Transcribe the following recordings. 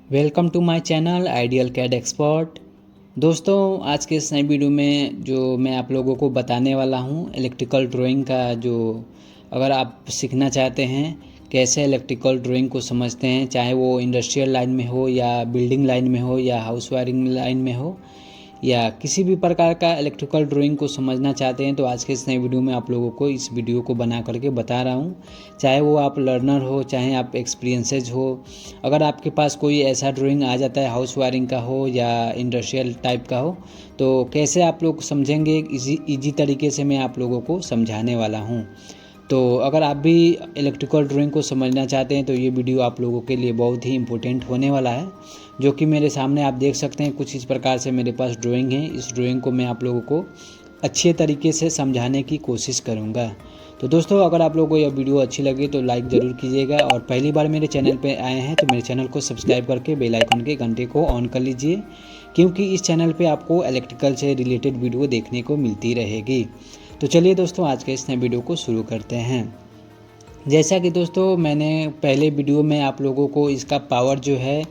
Welcome to my channel ideal CAD expert. दोस्तों, आज के इस नए वीडियो में जो मैं आप लोगों को बताने वाला हूं इलेक्ट्रिकल ड्राइंग का, जो अगर आप सीखना चाहते हैं कैसे इलेक्ट्रिकल ड्राइंग को समझते हैं, चाहे वो इंडस्ट्रियल लाइन में हो या बिल्डिंग लाइन में हो या हाउस वायरिंग लाइन में हो या किसी भी प्रकार का इलेक्ट्रिकल ड्राइंग को समझना चाहते हैं, तो आज के इस नए वीडियो में आप लोगों को इस वीडियो को बना करके बता रहा हूँ। चाहे वो आप लर्नर हो, चाहे आप एक्सपीरियंसेज हो, अगर आपके पास कोई ऐसा ड्राइंग आ जाता है हाउस वायरिंग का हो या इंडस्ट्रियल टाइप का हो, तो कैसे आप लोग समझेंगे इजी तरीके से मैं आप लोगों को समझाने वाला हूँ। तो अगर आप भी इलेक्ट्रिकल ड्राइंग को समझना चाहते हैं तो ये वीडियो आप लोगों के लिए बहुत ही इम्पोर्टेंट होने वाला है। जो कि मेरे सामने आप देख सकते हैं, कुछ इस प्रकार से मेरे पास ड्राइंग है। इस ड्राइंग को मैं आप लोगों को अच्छे तरीके से समझाने की कोशिश करूँगा। तो दोस्तों, अगर आप लोगों को यह वीडियो अच्छी लगी तो लाइक ज़रूर कीजिएगा, और पहली बार मेरे चैनल पर आए हैं तो मेरे चैनल को सब्सक्राइब करके बेल आइकन के घंटे को ऑन कर लीजिए, क्योंकि इस चैनल पे आपको इलेक्ट्रिकल से रिलेटेड वीडियो देखने को मिलती रहेगी। तो चलिए दोस्तों, आज के इस नए वीडियो को शुरू करते हैं। जैसा कि दोस्तों मैंने पहले वीडियो में आप लोगों को इसका पावर जो है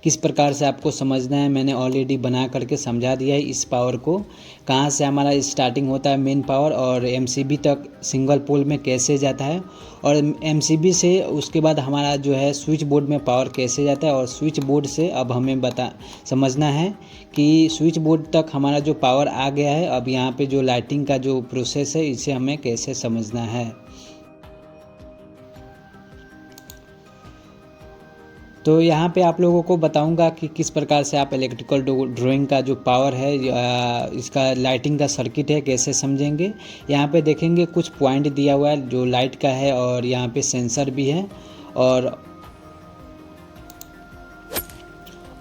किस प्रकार से आपको समझना है, मैंने ऑलरेडी बना करके समझा दिया है। इस पावर को कहाँ से हमारा स्टार्टिंग होता है मेन पावर, और एमसीबी तक सिंगल पोल में कैसे जाता है, और एमसीबी से उसके बाद हमारा जो है स्विच बोर्ड में पावर कैसे जाता है, और स्विच बोर्ड से अब हमें समझना है कि स्विच बोर्ड तक हमारा जो पावर आ गया है, अब यहाँ पे जो लाइटिंग का जो प्रोसेस है इसे हमें कैसे समझना है। तो यहाँ पे आप लोगों को बताऊंगा कि किस प्रकार से आप इलेक्ट्रिकल ड्राइंग का जो पावर है इसका लाइटिंग का सर्किट है कैसे समझेंगे। यहाँ पे देखेंगे कुछ पॉइंट दिया हुआ है जो लाइट का है, और यहाँ पे सेंसर भी है, और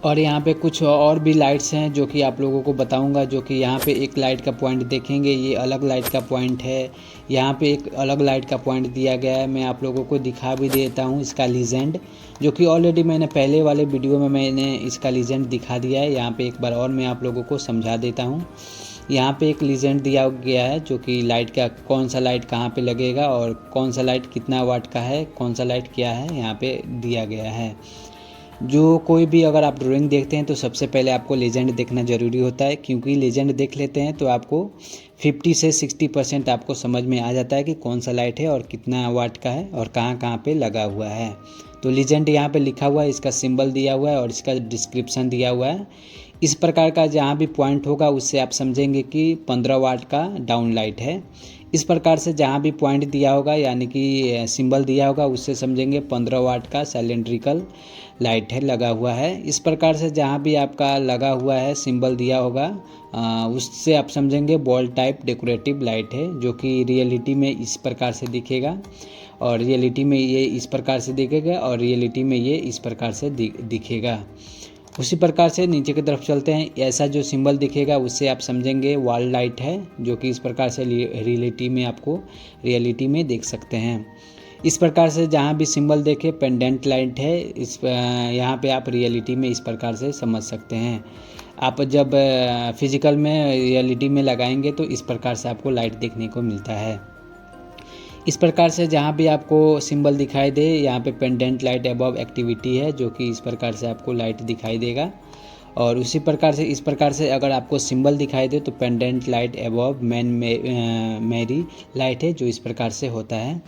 यहाँ पे कुछ और भी लाइट्स हैं जो कि आप लोगों को बताऊंगा। जो कि यहाँ पे एक लाइट का पॉइंट देखेंगे, ये अलग लाइट का पॉइंट है। यहाँ पे एक अलग लाइट का पॉइंट दिया गया है, मैं आप लोगों को दिखा भी देता हूँ इसका लीजेंड, जो कि ऑलरेडी मैंने पहले वाले वीडियो में मैंने इसका लीजेंड दिखा दिया है। यहाँ पर एक बार और मैं आप लोगों को समझा देता हूँ। यहाँ पे एक लीजेंड दिया गया है जो कि लाइट का, कौन सा लाइट कहाँ पे लगेगा और कौन सा लाइट कितना वाट का है, कौन सा लाइट क्या है, यहाँ पे दिया गया है। जो कोई भी अगर आप ड्राइंग देखते हैं तो सबसे पहले आपको लेजेंड देखना ज़रूरी होता है, क्योंकि लेजेंड देख लेते हैं तो आपको 50 से 60% आपको समझ में आ जाता है कि कौन सा लाइट है और कितना वाट का है और कहाँ कहाँ पे लगा हुआ है। तो लेजेंड यहाँ पे लिखा हुआ है, इसका सिंबल दिया हुआ है और इसका डिस्क्रिप्शन दिया हुआ है। इस प्रकार का जहाँ भी पॉइंट होगा उससे आप समझेंगे कि 15 वाट का डाउन लाइट है। इस प्रकार से जहाँ भी पॉइंट दिया होगा यानी कि सिंबल दिया होगा उससे समझेंगे 15 वाट का सिलेंड्रिकल लाइट है लगा हुआ है। इस प्रकार से जहाँ भी आपका लगा हुआ है सिंबल दिया होगा उससे आप समझेंगे बॉल टाइप डेकोरेटिव लाइट है, जो कि रियलिटी में इस प्रकार से दिखेगा, और रियलिटी में ये इस प्रकार से दिखेगा, और रियलिटी में ये इस प्रकार से दिखेगा। उसी प्रकार से नीचे की तरफ चलते हैं, ऐसा जो सिंबल दिखेगा उससे आप समझेंगे वॉल लाइट है, जो कि इस प्रकार से रियलिटी में आपको रियलिटी में देख सकते हैं। इस प्रकार से जहाँ भी सिंबल देखे पेंडेंट लाइट है, इस यहाँ पे आप रियलिटी में इस प्रकार से समझ सकते हैं। आप जब फिजिकल में रियलिटी में लगाएंगे तो इस प्रकार से आपको लाइट देखने को मिलता है। इस प्रकार से जहाँ भी आपको सिंबल दिखाई दे, यहाँ पे पेंडेंट लाइट अबव एक्टिविटी है, जो कि इस प्रकार से आपको लाइट दिखाई देगा। और उसी प्रकार से इस प्रकार से अगर आपको सिंबल दिखाई दे तो पेंडेंट लाइट अबव मेरी लाइट है, जो इस प्रकार से होता है।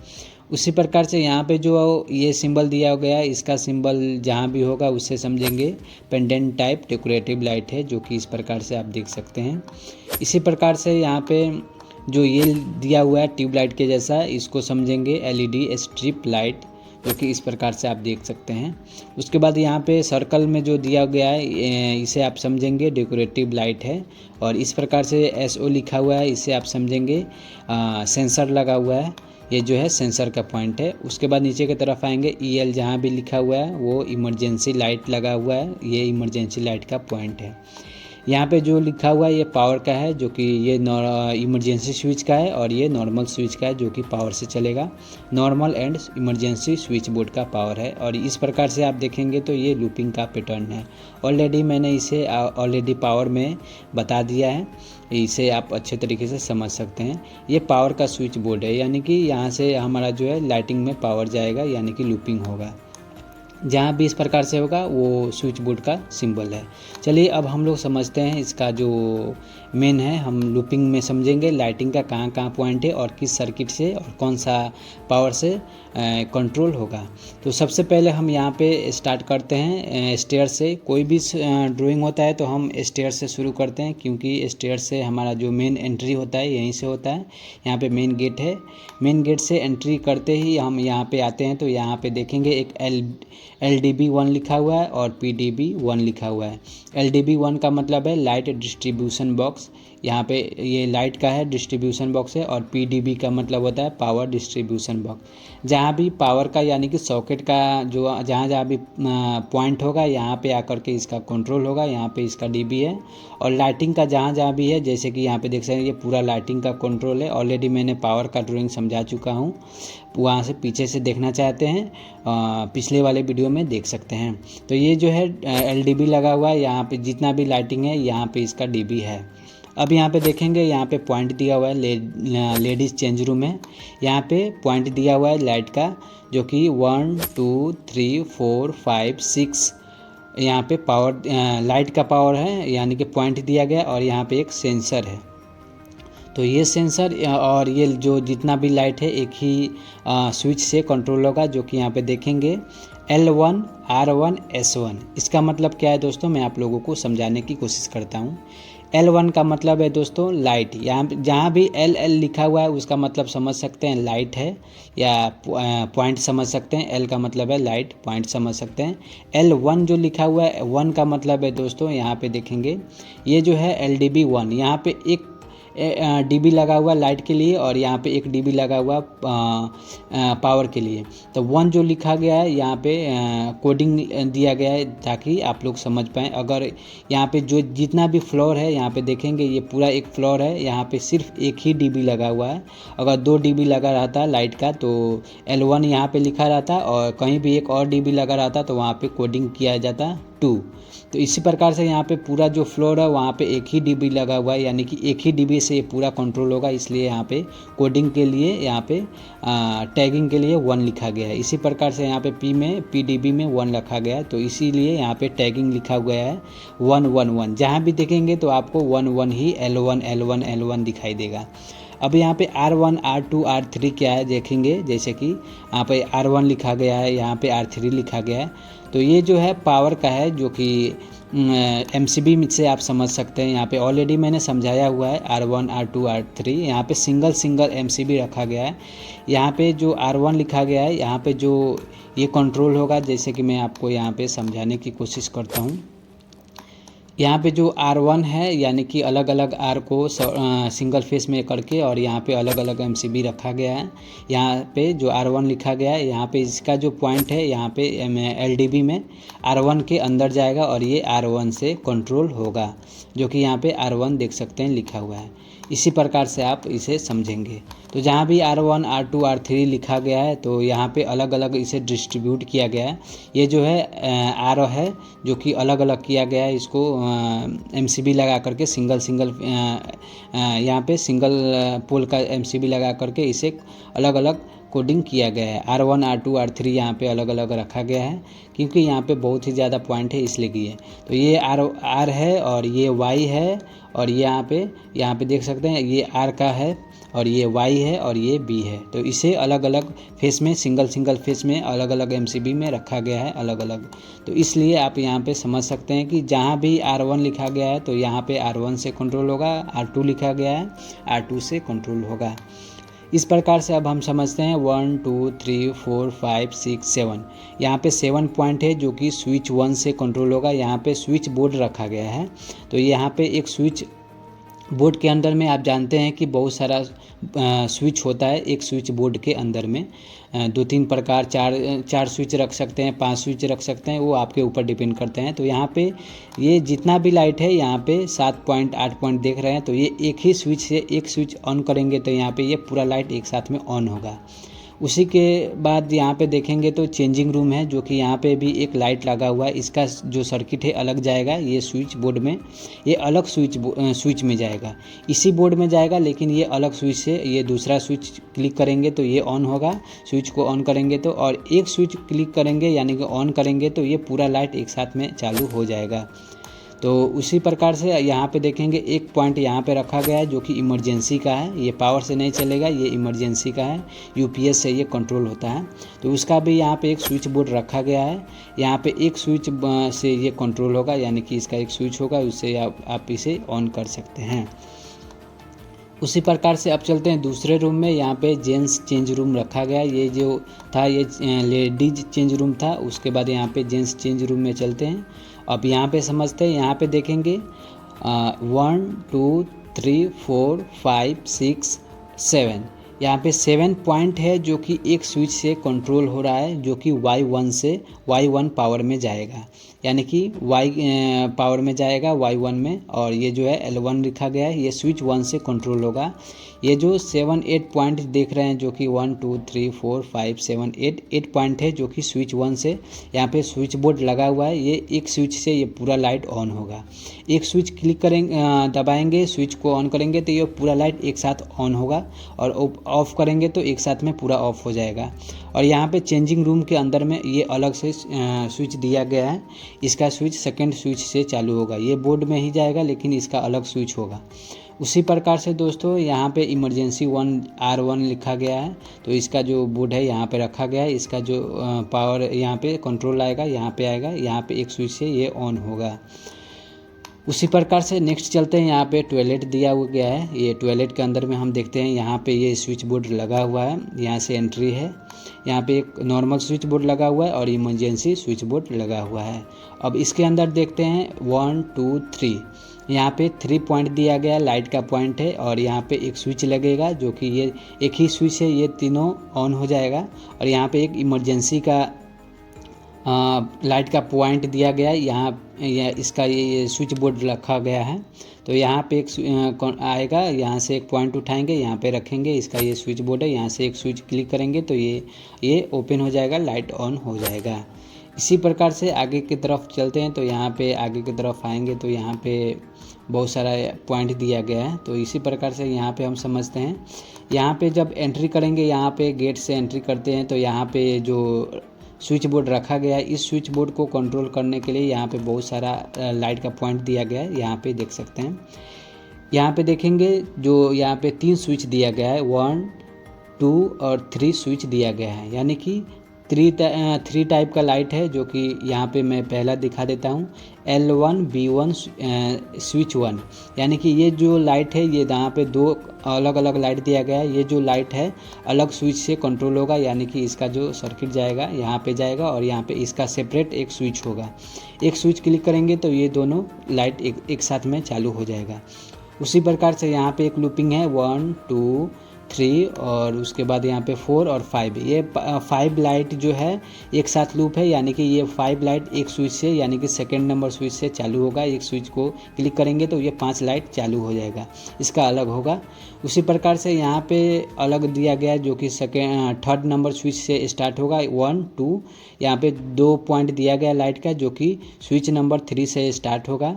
उसी प्रकार से यहाँ पे जो ये सिंबल दिया गया है, इसका सिंबल जहाँ भी होगा उससे समझेंगे पेंडेंट टाइप डेकोरेटिव लाइट है, जो कि इस प्रकार से आप देख सकते हैं। इसी प्रकार से यहाँ पे जो ये दिया हुआ है ट्यूबलाइट के जैसा, इसको समझेंगे एलईडी स्ट्रिप लाइट, जो कि इस प्रकार से आप देख सकते हैं। उसके बाद यहाँ पे सर्कल में जो दिया गया है इसे आप समझेंगे डेकोरेटिव लाइट है, और इस प्रकार से एसओ लिखा हुआ है, इसे आप समझेंगे सेंसर लगा हुआ है, ये जो है सेंसर का पॉइंट है। उसके बाद नीचे की तरफ आएंगे, ईएल जहाँ भी लिखा हुआ है वो इमरजेंसी लाइट लगा हुआ है, ये इमरजेंसी लाइट का पॉइंट है। यहाँ पे जो लिखा हुआ है ये पावर का है, जो कि ये इमरजेंसी स्विच का है, और ये नॉर्मल स्विच का है जो कि पावर से चलेगा। Normal and emergency switch board का पावर है, और इस प्रकार से आप देखेंगे तो ये लूपिंग का पैटर्न है। ऑलरेडी मैंने इसे ऑलरेडी पावर में बता दिया है, इसे आप अच्छे तरीके से समझ सकते हैं। ये पावर का स्विच बोर्ड है, यानी कि यहाँ से हमारा जो है लाइटिंग में पावर जाएगा, यानी कि लूपिंग होगा। जहाँ भी इस प्रकार से होगा वो स्विच बोर्ड का सिंबल है। चलिए अब हम लोग समझते हैं इसका जो मेन है, हम लूपिंग में समझेंगे लाइटिंग का कहाँ कहाँ पॉइंट है और किस सर्किट से और कौन सा पावर से कंट्रोल होगा। तो सबसे पहले हम यहाँ पे स्टार्ट करते हैं स्टेयर से। कोई भी ड्राइंग होता है तो हम स्टेयर से शुरू करते हैं, क्योंकि स्टेयर से हमारा जो मेन एंट्री होता है यहीं से होता है। यहाँ पे मेन गेट है, मेन गेट से एंट्री करते ही हम यहाँ पे आते हैं तो यहाँ पे देखेंगे एक LDB1 लिखा हुआ है और PDB1 लिखा हुआ है। LDB1 का मतलब है लाइट डिस्ट्रीब्यूशन बॉक्स, यहाँ पे ये लाइट का है डिस्ट्रीब्यूशन बॉक्स है, और PDB का मतलब होता है पावर डिस्ट्रीब्यूशन बॉक्स। जहाँ भी पावर का यानी कि सॉकेट का जो जहाँ भी पॉइंट होगा यहाँ पे आकर के इसका कंट्रोल होगा, यहाँ पे इसका DB है। और लाइटिंग का जहाँ भी है, जैसे कि यहाँ पे देख सकते हैं ये पूरा लाइटिंग का कंट्रोल है। ऑलरेडी मैंने पावर का ड्राइंग समझा चुका हूँ, वहाँ से पीछे से देखना चाहते हैं पिछले वाले वीडियो में देख सकते हैं। तो ये जो है LDB लगा हुआ है, यहाँ पे जितना भी लाइटिंग है यहाँ पे इसका DB है। अब यहाँ पे देखेंगे यहाँ पे पॉइंट दिया हुआ है, लेडीज़ चेंज रूम है। यहाँ पे पॉइंट दिया हुआ है लाइट का, जो कि 1 2 3 4 5 6 यहाँ पे पावर लाइट का पावर है, यानी कि पॉइंट दिया गया। और यहाँ पे एक सेंसर है, तो ये सेंसर और ये जो जितना भी लाइट है एक ही स्विच से कंट्रोल होगा, जो कि यहाँ पे देखेंगे L1 R1 S1। इसका मतलब क्या है दोस्तों, मैं आप लोगों को समझाने की कोशिश करता हूँ। L1 का मतलब है दोस्तों लाइट, यहाँ जहाँ भी LL लिखा हुआ है उसका मतलब समझ सकते हैं लाइट है या पॉइंट समझ सकते हैं। L का मतलब है लाइट, पॉइंट समझ सकते हैं। L1 जो लिखा हुआ है 1 का मतलब है दोस्तों, यहाँ पे देखेंगे ये जो है LDB1, यहाँ पे एक DB लगा हुआ लाइट के लिए और यहाँ पे एक DB लगा हुआ पावर के लिए। तो 1 जो लिखा गया है यहाँ पे कोडिंग दिया गया है ताकि आप लोग समझ पाएँ। अगर यहाँ पे जो जितना भी फ्लोर है यहाँ पे देखेंगे ये पूरा एक फ्लोर है, यहाँ पे सिर्फ एक ही DB लगा हुआ है। अगर 2 DB लगा रहता लाइट का तो L1 यहाँ पे लिखा रहता, और कहीं भी एक और DB लगा रहता तो वहाँ पे कोडिंग किया जाता 2। तो इसी प्रकार से यहाँ पे पूरा जो फ्लोर है वहाँ पे एक ही DB लगा हुआ है, यानी कि एक ही DB से ये पूरा कंट्रोल होगा। इसलिए यहाँ पे कोडिंग के लिए यहाँ पे टैगिंग के लिए 1 लिखा गया है। इसी प्रकार से यहाँ पे PDB में 1 रखा गया है, तो इसीलिए यहाँ पे टैगिंग लिखा गया है 1 1 1। जहाँ भी देखेंगे तो आपको 1 1 ही L1 L1 L1 दिखाई देगा। अब यहाँ पे R1 R2 R3 क्या है देखेंगे, जैसे कि यहाँ पे R1 लिखा गया है, यहाँ पे R3 लिखा गया है। तो ये जो है पावर का है, जो कि MCB से आप समझ सकते हैं। यहाँ पे ऑलरेडी मैंने समझाया हुआ है R1 R2 R3। यहाँ पे सिंगल MCB रखा गया है। यहाँ पे जो R1 लिखा गया है यहाँ पे जो ये कंट्रोल होगा, जैसे कि मैं आपको यहाँ पे समझाने की कोशिश करता हूँ। यहाँ पे जो R1 है यानी कि अलग अलग R को सिंगल फेस में करके और यहाँ पे अलग अलग MCB रखा गया है। यहाँ पे जो R1 लिखा गया है यहाँ पे इसका जो पॉइंट है यहाँ पे LDB में R1 के अंदर जाएगा और ये R1 से कंट्रोल होगा, जो कि यहाँ पे R1 देख सकते हैं लिखा हुआ है। इसी प्रकार से आप इसे समझेंगे। तो जहाँ भी R1 R2 R3 लिखा गया है तो यहाँ पे अलग अलग इसे डिस्ट्रीब्यूट किया गया है। ये जो है R है जो कि अलग अलग किया गया है, इसको MCB लगा करके सिंगल यहाँ पे सिंगल पोल का MCB लगा करके इसे अलग अलग कोडिंग किया गया है। R1 R2 R3 यहाँ पे अलग अलग रखा गया है, क्योंकि यहाँ पे बहुत ही ज़्यादा पॉइंट है इसलिए किए। तो ये R है और ये Y है, और यहाँ पे देख सकते हैं ये R का है और ये Y है और ये B है। तो इसे अलग अलग फेस में सिंगल फेस में अलग अलग MCB में रखा गया है अलग अलग। तो इसलिए आप यहाँ पे समझ सकते हैं कि जहाँ भी R1 लिखा गया है तो यहाँ पे R1 से कंट्रोल होगा, R2 लिखा गया है R2 से कंट्रोल होगा। इस प्रकार से अब हम समझते हैं 1 2 3 4 5 6 7। यहाँ पे 7 पॉइंट है जो कि स्विच 1 से कंट्रोल होगा। यहाँ पे स्विच बोर्ड रखा गया है। तो यहाँ पे एक स्विच बोर्ड के अंदर में आप जानते हैं कि बहुत सारा स्विच होता है एक स्विच बोर्ड के अंदर में। 2-3 प्रकार 4 स्विच रख सकते हैं, 5 स्विच रख सकते हैं, वो आपके ऊपर डिपेंड करते हैं। तो यहाँ पे ये जितना भी लाइट है यहाँ पे 7 पॉइंट 8 पॉइंट देख रहे हैं, तो ये एक ही स्विच से एक स्विच ऑन करेंगे तो यहाँ पे ये पूरा लाइट एक साथ में ऑन होगा। उसी के बाद यहाँ पे देखेंगे तो चेंजिंग रूम है, जो कि यहाँ पे भी एक लाइट लगा हुआ है। इसका जो सर्किट है अलग जाएगा, ये स्विच बोर्ड में, ये अलग स्विच में जाएगा, इसी बोर्ड में जाएगा, लेकिन ये अलग स्विच से, ये दूसरा स्विच क्लिक करेंगे तो ये ऑन होगा, स्विच को ऑन करेंगे तो, और एक स्विच क्लिक करेंगे यानी कि ऑन करेंगे तो ये पूरा लाइट एक साथ में चालू हो जाएगा। तो उसी प्रकार से यहाँ पे देखेंगे एक पॉइंट यहाँ पे रखा गया है जो कि इमरजेंसी का है, ये पावर से नहीं चलेगा, ये इमरजेंसी का है, यूपीएस से ये कंट्रोल होता है। तो उसका भी यहाँ पे एक स्विच बोर्ड रखा गया है, यहाँ पे एक स्विच से ये कंट्रोल होगा, यानी कि इसका एक स्विच होगा, उससे आप इसे ऑन कर सकते हैं। उसी प्रकार से अब चलते हैं दूसरे रूम में। यहाँ पे जेंट्स चेंज रूम रखा गया है, ये जो था ये लेडीज चेंज रूम था। उसके बाद यहाँ पे जेंट्स चेंज रूम में चलते हैं। अब यहाँ पे समझते हैं, यहाँ पे देखेंगे 1 2 3 4 5 6 7, यहाँ पे 7 पॉइंट है जो कि एक स्विच से कंट्रोल हो रहा है, जो कि Y1 से Y1 पावर में जाएगा, यानी कि Y पावर में जाएगा Y1 में, और ये जो है L1 लिखा गया है, ये स्विच 1 से कंट्रोल होगा। ये जो 7-8 पॉइंट देख रहे हैं जो कि 1 2 3 4 5 7 8 पॉइंट है जो कि स्विच 1 से, यहाँ पे स्विच बोर्ड लगा हुआ है, ये एक स्विच से ये पूरा लाइट ऑन होगा। एक स्विच क्लिक करेंगे, दबाएंगे, स्विच को ऑन करेंगे तो ये पूरा लाइट एक साथ ऑन होगा, और ऑफ करेंगे तो एक साथ में पूरा ऑफ हो जाएगा। और यहाँ पे चेंजिंग रूम के अंदर में ये अलग से स्विच दिया गया है, इसका स्विच सेकंड स्विच से चालू होगा, ये बोर्ड में ही जाएगा लेकिन इसका अलग स्विच होगा। उसी प्रकार से दोस्तों यहाँ पे इमरजेंसी 1 R1 लिखा गया है, तो इसका जो बोर्ड है यहाँ पे रखा गया है, इसका जो पावर यहाँ पे कंट्रोल आएगा, यहाँ पे आएगा, यहाँ पे एक स्विच से ये ऑन होगा। उसी प्रकार से नेक्स्ट चलते हैं, यहाँ पे टॉयलेट दिया हुआ गया है, ये टॉयलेट के अंदर में हम देखते हैं यहाँ पे ये स्विच बोर्ड लगा हुआ है, यहाँ से एंट्री है, यहाँ पे एक नॉर्मल स्विच बोर्ड लगा हुआ है और इमरजेंसी स्विच बोर्ड लगा हुआ है। अब इसके अंदर देखते हैं 1 2 3, यहाँ पे 3 पॉइंट दिया गया, लाइट का पॉइंट है, और यहाँ पे एक स्विच लगेगा जो कि ये एक ही स्विच है, ये तीनों ऑन हो जाएगा। और यहाँ पे एक इमरजेंसी का लाइट का पॉइंट दिया गया है, यहाँ इसका ये स्विच बोर्ड रखा गया है, तो यहाँ पे एक आएगा, यहाँ से एक पॉइंट उठाएंगे, यहाँ पे रखेंगे, इसका ये स्विच बोर्ड है, यहाँ से एक स्विच क्लिक करेंगे तो ये ओपन हो जाएगा, लाइट ऑन हो जाएगा। इसी प्रकार से आगे की तरफ चलते हैं, तो यहाँ पे आगे की तरफ आएंगे तो यहाँ पे बहुत सारा पॉइंट दिया गया है। तो इसी प्रकार से यहाँ पे हम समझते हैं, यहाँ पे जब एंट्री करेंगे, यहाँ पे गेट से एंट्री करते हैं तो यहाँ पे जो स्विच बोर्ड रखा गया है, इस स्विच बोर्ड को कंट्रोल करने के लिए यहाँ पे बहुत सारा लाइट का पॉइंट दिया गया है, यहाँ पे देख सकते हैं। यहाँ पे देखेंगे जो यहाँ पे 3 स्विच दिया गया है, 1 2 और 3 स्विच दिया गया है, यानी कि 3 टाइप का लाइट है, जो कि यहाँ पे मैं पहला दिखा देता हूँ, L1 B1 स्विच 1, यानी कि ये जो लाइट है ये यहाँ पे 2 अलग अलग लाइट दिया गया है। ये जो लाइट है अलग स्विच से कंट्रोल होगा, यानी कि इसका जो सर्किट जाएगा यहाँ पे जाएगा, और यहाँ पे इसका सेपरेट एक स्विच होगा, एक स्विच क्लिक करेंगे तो ये दोनों लाइट एक साथ में चालू हो जाएगा। उसी प्रकार से यहाँ पे एक लूपिंग है 1 2 3 और उसके बाद यहाँ पे 4 और 5, ये 5 लाइट जो है एक साथ लूप है, यानी कि ये 5 लाइट एक स्विच से, यानी कि सेकंड नंबर स्विच से चालू होगा। एक स्विच को क्लिक करेंगे तो ये 5 लाइट चालू हो जाएगा, इसका अलग होगा। उसी प्रकार से यहाँ पे अलग दिया गया है जो कि थर्ड नंबर स्विच से स्टार्ट होगा 1 2, यहाँ पे 2 पॉइंट दिया गया लाइट का जो कि स्विच नंबर 3 से स्टार्ट होगा।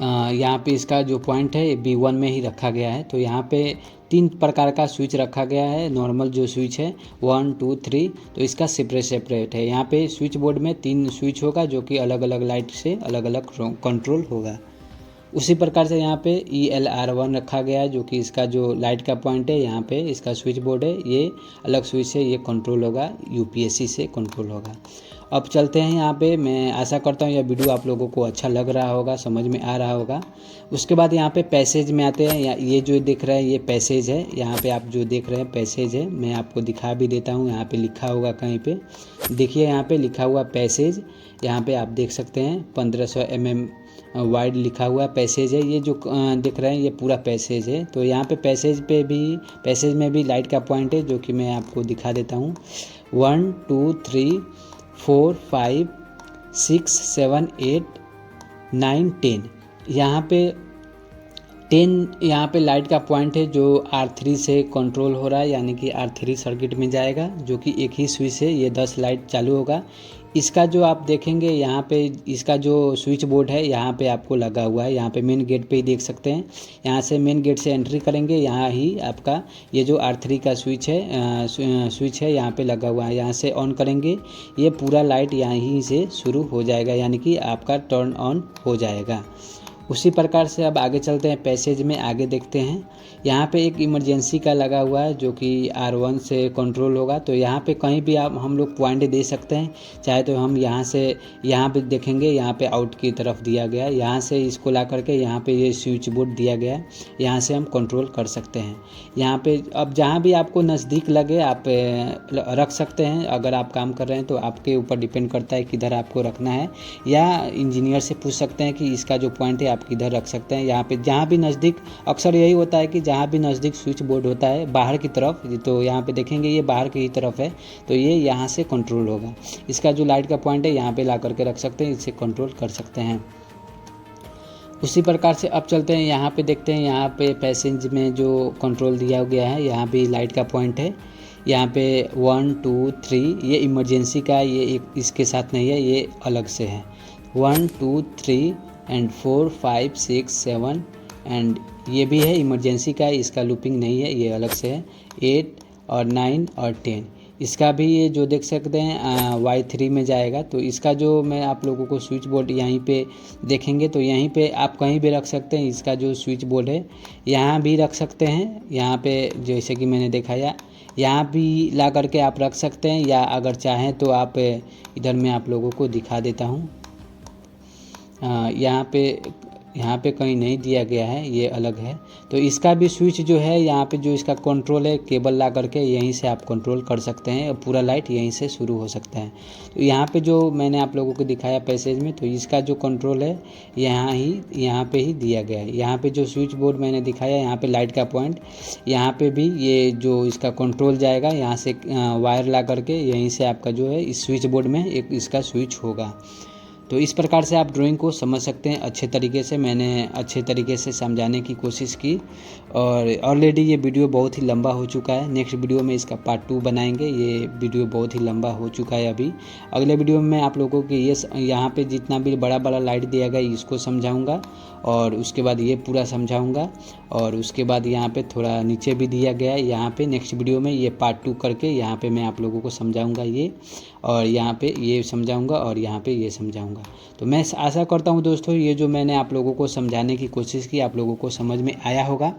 यहाँ पे इसका जो पॉइंट है B1 में ही रखा गया है। तो यहाँ पे 3 प्रकार का स्विच रखा गया है, नॉर्मल जो स्विच है 1 2 3, तो इसका सेपरेट है। यहाँ पे स्विच बोर्ड में 3 स्विच होगा जो कि अलग अलग लाइट से अलग अलग कंट्रोल होगा। उसी प्रकार से यहाँ पे ELR1 रखा गया है जो कि इसका जो लाइट का पॉइंट है, यहाँ पे इसका स्विच बोर्ड है, ये अलग स्विच से ये कंट्रोल होगा, UPSC से कंट्रोल होगा। अब चलते हैं यहाँ पे, मैं आशा करता हूँ यह वीडियो आप लोगों को अच्छा लग रहा होगा, समझ में आ रहा होगा। उसके बाद यहाँ पे पैसेज में आते हैं, ये जो देख रहे हैं ये पैसेज है, यहाँ पे आप जो देख रहे हैं पैसेज है, मैं आपको दिखा भी देता हूँ। यहाँ पे लिखा होगा कहीं पे, देखिए यहाँ पे लिखा हुआ पैसेज, यहाँ पे आप देख सकते हैं 1500 mm वाइड लिखा हुआ पैसेज है। ये जो दिख रहे हैं ये पूरा पैसेज है। तो यहाँ पे पैसेज में भी लाइट का पॉइंट है जो कि मैं आपको दिखा देता हूँ। 1 2 3 4 5 6 7 8 9 10, यहाँ पे 10 यहाँ पे लाइट का पॉइंट है जो R3 से कंट्रोल हो रहा है, यानी कि R3 सर्किट में जाएगा, जो कि एक ही स्विच से ये 10 लाइट चालू होगा। इसका जो आप देखेंगे यहाँ पे इसका जो स्विच बोर्ड है यहाँ पे आपको लगा हुआ है, यहाँ पे मेन गेट पे ही देख सकते हैं। यहाँ से मेन गेट से एंट्री करेंगे, यहाँ ही आपका ये जो R3 का स्विच है यहाँ पे लगा हुआ है। यहाँ से ऑन करेंगे, ये पूरा लाइट यहीं से शुरू हो जाएगा, यानी कि आपका टर्न ऑन हो जाएगा। उसी प्रकार से अब आगे चलते हैं, पैसेज में आगे देखते हैं। यहाँ पे एक इमरजेंसी का लगा हुआ है जो कि R1 से कंट्रोल होगा। तो यहाँ पे कहीं भी आप हम लोग पॉइंट दे सकते हैं, चाहे तो हम यहाँ से यहाँ पे देखेंगे, यहाँ पे आउट की तरफ दिया गया है, यहाँ से इसको ला करके यहाँ पे ये स्विच बोर्ड दिया गया है, यहाँ से हम कंट्रोल कर सकते हैं। यहाँ पे अब जहाँ भी आपको नज़दीक लगे आप रख सकते हैं। अगर आप काम कर रहे हैं तो आपके ऊपर डिपेंड करता है किधर आपको रखना है, या इंजीनियर से पूछ सकते हैं कि इसका जो पॉइंट है आप किधर रख सकते हैं। यहाँ पे जहाँ भी नज़दीक, अक्सर यही होता है कि जहाँ भी नज़दीक स्विच बोर्ड होता है बाहर की तरफ, तो यहाँ पे देखेंगे ये बाहर की ही तरफ है, तो ये यहाँ से कंट्रोल होगा। इसका जो लाइट का पॉइंट है यहाँ पे ला करके रख सकते हैं, इससे कंट्रोल कर सकते हैं। उसी प्रकार से अब चलते हैं, यहाँ पे देखते हैं, यहाँ पे पैसेंज में जो कंट्रोल दिया गया है यहाँ भी लाइट का पॉइंट है। यहाँ पे 1 2 3 ये इमरजेंसी का, ये एक इसके साथ नहीं है, ये अलग से है। 1 2 3 एंड 4 5 6 7 एंड ये भी है इमरजेंसी का, इसका लूपिंग नहीं है, ये अलग से है। 8 और 9 और 10 इसका भी ये जो देख सकते हैं Y3 में जाएगा। तो इसका जो मैं आप लोगों को स्विच बोर्ड यहीं पे देखेंगे, तो यहीं पे आप कहीं भी रख सकते हैं। इसका जो स्विच बोर्ड है यहाँ भी रख सकते हैं, यहाँ पे जैसे कि मैंने दिखाया यहाँ भी ला करके आप रख सकते हैं, या अगर चाहें तो आप इधर मैं आप लोगों को दिखा देता हूँ। यहाँ पे कहीं नहीं दिया गया है, ये अलग है। तो इसका भी स्विच जो है यहाँ पे जो इसका कंट्रोल है, केबल ला करके यहीं से आप कंट्रोल कर सकते हैं, पूरा लाइट यहीं से शुरू हो सकता है। तो यहाँ पे जो मैंने आप लोगों को दिखाया पैसेज में, तो इसका जो कंट्रोल है यहाँ पे ही दिया गया है। यहाँ पे जो स्विच बोर्ड मैंने दिखाया यहाँ पे लाइट का पॉइंट, यहाँ पे भी ये जो इसका कंट्रोल जाएगा यहाँ से वायर ला करके यहीं से आपका जो है इस स्विच बोर्ड में एक इसका स्विच होगा। तो इस प्रकार से आप ड्राइंग को समझ सकते हैं अच्छे तरीके से। मैंने अच्छे तरीके से समझाने की कोशिश की, और ऑलरेडी ये वीडियो बहुत ही लंबा हो चुका है। नेक्स्ट वीडियो में इसका पार्ट 2 बनाएंगे। ये वीडियो बहुत ही लंबा हो चुका है अभी। अगले वीडियो में मैं आप लोगों को ये यहाँ पे जितना भी बड़ा बड़ा लाइट दिया गया इसको समझाऊँगा, और उसके बाद ये पूरा समझाऊँगा, और उसके बाद यहाँ पे थोड़ा नीचे भी दिया गया है। यहाँ पे नेक्स्ट वीडियो में ये पार्ट 2 करके यहाँ पे मैं आप लोगों को समझाऊँगा ये, और यहाँ पे ये समझाऊँगा, और यहाँ पे ये समझाऊँगा। तो मैं आशा करता हूँ दोस्तों ये जो मैंने आप लोगों को समझाने की कोशिश की आप लोगों को समझ में आया होगा।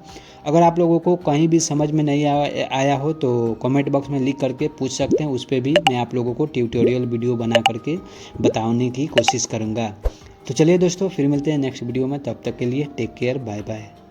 अगर आप लोगों को कहीं भी समझ में नहीं आया हो तो कमेंट बॉक्स में लिख करके पूछ सकते हैं, उस पर भी मैं आप लोगों को ट्यूटोरियल वीडियो बना करके बताने की कोशिश करूँगा। तो चलिए दोस्तों, फिर मिलते हैं नेक्स्ट वीडियो में, तब तक के लिए टेक केयर, बाय बाय।